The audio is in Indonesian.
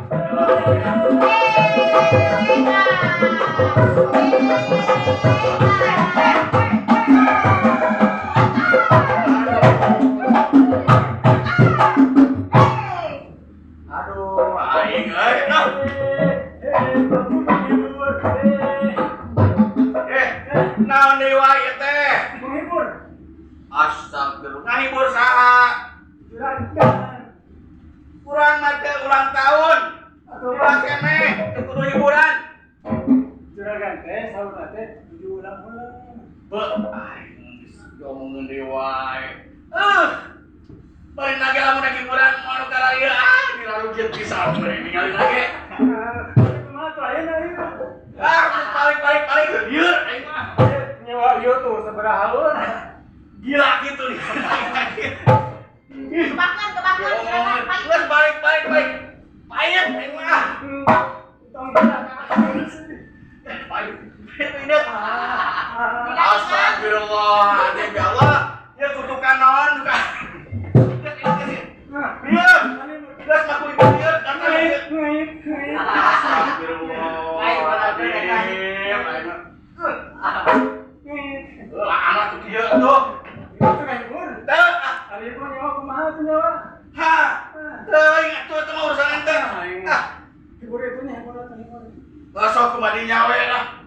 Aduh, aing euy noh. Naon deui wae ieu teh? Menghibur. Astagfirullah. Ngahibur saha? Kurang mah teh ulang tahun. Ulah keneh, teu kudu hiburan. Juragan teh saudara teh tujuh ulang-ulang. Beuh, aing geus diomongkeun deui wae. Bari nage lamun nage hiburan moal karaya dilarujeun pisan bari ningali nage. Kumaha tuh ayeuna ieu? Balik lieur aing mah. Nyewa ieu tuh sabaraha heula? Gila gitu nih. Kebakan, juragan. Terus balik. Payet aing mah. Tong gila. Payet. Ini. Astagfirullahaladzim ya Allah. Ya kutukan naon juga. Diam. Geus ngaku ibu dieu karena Astagfirullahaladzim. Lah anak tuh dieu tuh. Itu kan hibur. Teu. Ari hibur nyawa kumaha tuh nyawa? Ha. Teu ingat tuh urusan ente. Hibur itu nih hibur. Sok kembali nyawe lah.